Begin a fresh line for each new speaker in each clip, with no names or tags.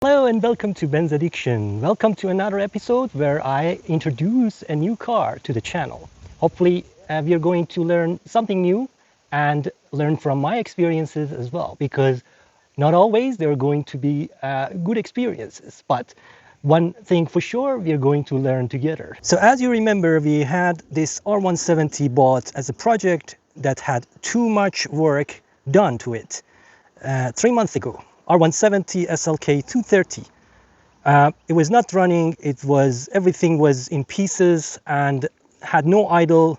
Hello and welcome to Ben's Addiction. Welcome to another episode where I introduce a new car to the channel. Hopefully, we are going to learn something new and learn from my experiences as well, because not always they're going to be good experiences, but one thing for sure, we are going to learn together. So as you remember, we had this R170 bought as a project that had too much work done to it 3 months ago. R170 SLK230. It was not running. Everything was in pieces and had no idle.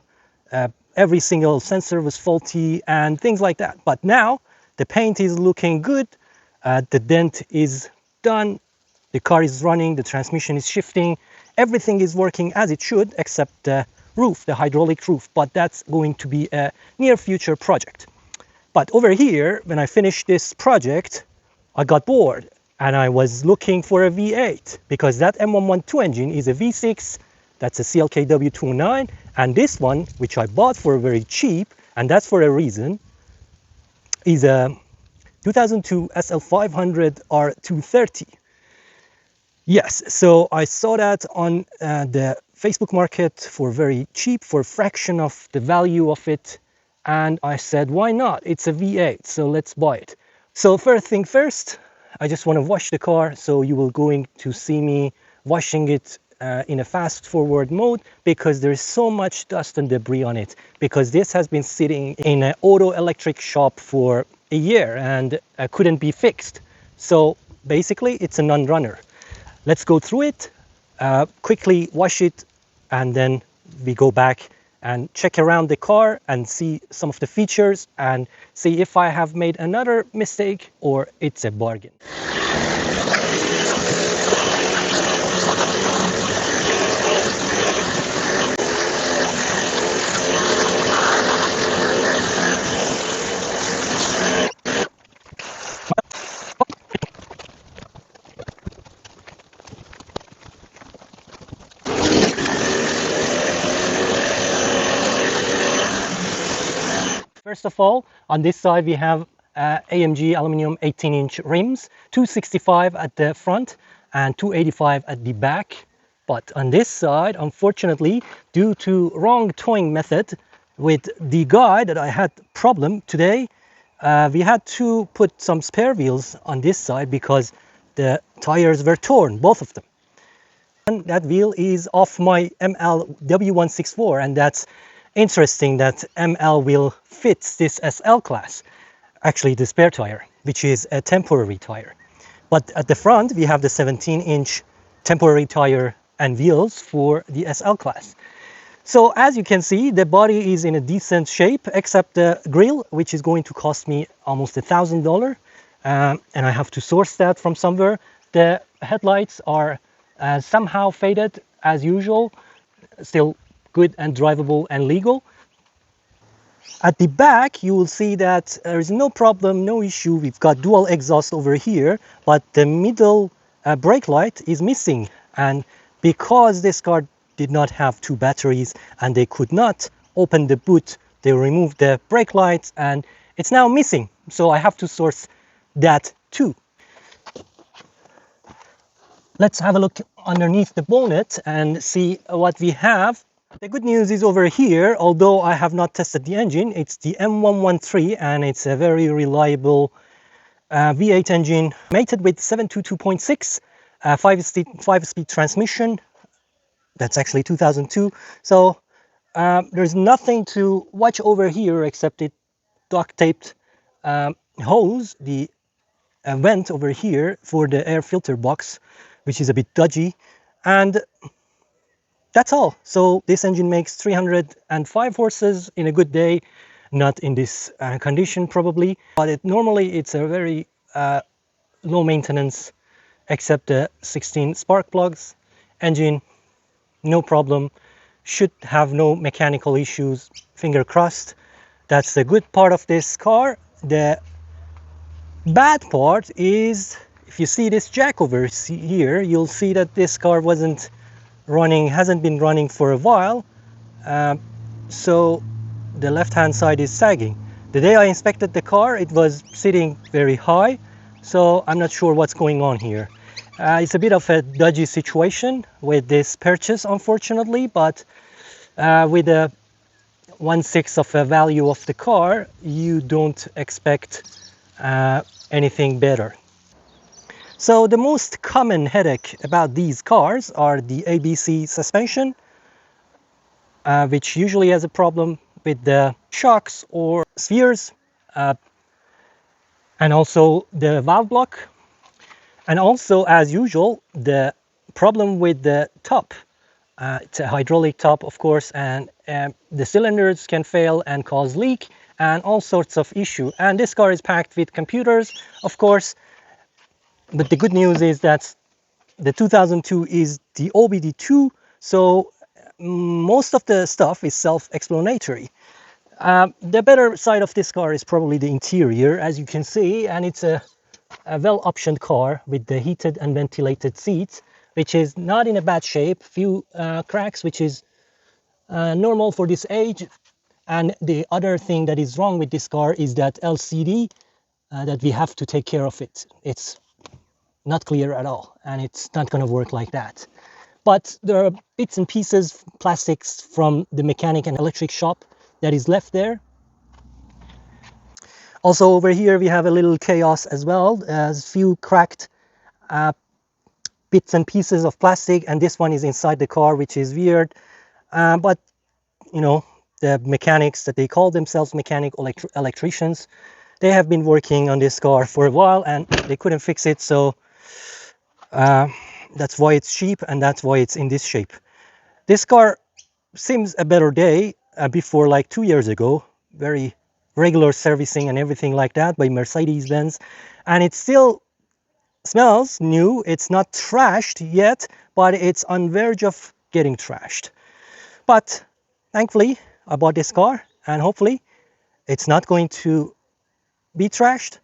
Every single sensor was faulty and things like that. But now the paint is looking good. The dent is done. The car is running. The transmission is shifting. Everything is working as it should, except the roof, the hydraulic roof. But that's going to be a near future project. But over here, when I finished this project, I got bored and I was looking for a V8 because that M112 engine is a V6, that's a CLK W209, and this one, which I bought for very cheap, and that's for a reason, is a 2002 SL500 R230. Yes, so I saw that on the Facebook market for very cheap, for a fraction of the value of it, and I said, why not? It's a V8, so let's buy it. So first thing first, I just want to wash the car, so you will going to see me washing it in a fast forward mode because there is so much dust and debris on it, because this has been sitting in an auto electric shop for a year and couldn't be fixed. So basically it's a non-runner. Let's go through it, quickly wash it, and then we go back and check around the car and see some of the features and see if I have made another mistake or it's a bargain. First of all, on this side we have AMG aluminum 18-inch rims, 265 at the front and 285 at the back. But on this side, unfortunately, due to wrong towing method with the guy that I had problem today, we had to put some spare wheels on this side because the tires were torn, both of them. And that wheel is off my ML W164, and that's interesting that ML wheel fits this SL class, actually the spare tire, which is a temporary tire. But at the front we have the 17-inch temporary tire and wheels for the SL class. So as you can see, the body is in a decent shape except the grille, which is going to cost me almost $1,000, and I have to source that from somewhere. The headlights are somehow faded as usual, still good and drivable and legal. At the back you will see that there is no problem, no issue. We've got dual exhaust over here, but the middle brake light is missing, and because this car did not have two batteries and they could not open the boot, they removed the brake lights and it's now missing, so I have to source that too. Let's have a look underneath the bonnet and see what we have. The good news is over here, although I have not tested the engine, it's the M113 and it's a very reliable V8 engine mated with 722.6 5-speed transmission. That's actually 2002. So there's nothing to watch over here except it duct taped hose, the vent over here for the air filter box, which is a bit dodgy, and that's all. So this engine makes 305 horses in a good day, not in this condition probably, but normally it's a very low maintenance, except the 16 spark plugs. Engine, no problem, should have no mechanical issues, finger crossed. That's the good part of this car. The bad part is, if you see this jack over here, you'll see that this car hasn't been running for a while, so the left hand side is sagging. The day I inspected the car, it was sitting very high, so I'm not sure what's going on here. It's a bit of a dodgy situation with this purchase, unfortunately, but with a 1/6 of the value of the car, you don't expect anything better. So the most common headache about these cars are the ABC suspension, which usually has a problem with the shocks or spheres, and also the valve block, and also, as usual, the problem with the top. It's a hydraulic top, of course, and the cylinders can fail and cause leak and all sorts of issue. And this car is packed with computers, of course, but the good news is that the 2002 is the OBD2, so most of the stuff is self-explanatory. The better side of this car is probably the interior, as you can see, and it's a well-optioned car with the heated and ventilated seats, which is not in a bad shape. Few cracks, which is normal for this age. And the other thing that is wrong with this car is that LCD that we have to take care of it. It's not clear at all, and it's not going to work like that. But there are bits and pieces, plastics from the mechanic and electric shop that is left there. Also over here we have a little chaos as well, as few cracked bits and pieces of plastic, and this one is inside the car, which is weird. But you know, the mechanics that they call themselves electricians, they have been working on this car for a while and they couldn't fix it, so that's why it's cheap and that's why it's in this shape. This car seems a better day before, like 2 years ago, very regular servicing and everything like that by Mercedes-Benz, and it still smells new. It's not trashed yet, but it's on verge of getting trashed. But thankfully I bought this car, and hopefully it's not going to be trashed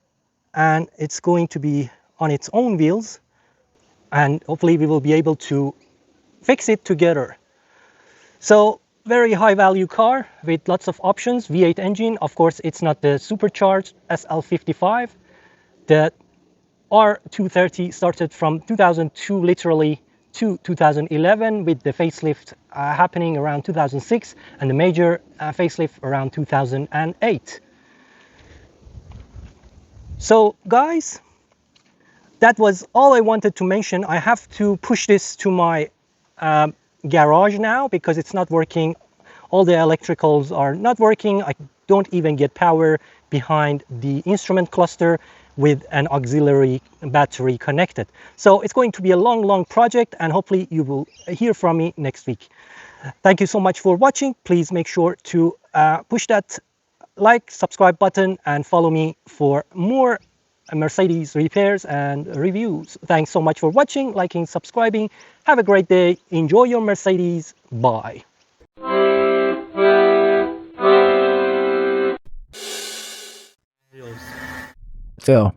and it's going to be on its own wheels, and hopefully we will be able to fix it together. So very high value car with lots of options. V8 engine, of course it's not the supercharged SL55. The R230 started from 2002 literally to 2011, with the facelift happening around 2006 and the major facelift around 2008. So guys, that was all I wanted to mention. I have to push this to my garage now because it's not working. All the electricals are not working. I don't even get power behind the instrument cluster with an auxiliary battery connected. So it's going to be a long project, and hopefully you will hear from me next week. Thank you so much for watching. Please make sure to push that like, subscribe button and follow me for more Mercedes repairs and reviews. Thanks so much for watching, liking, subscribing. Have a great day. Enjoy your Mercedes. Bye.
Phil.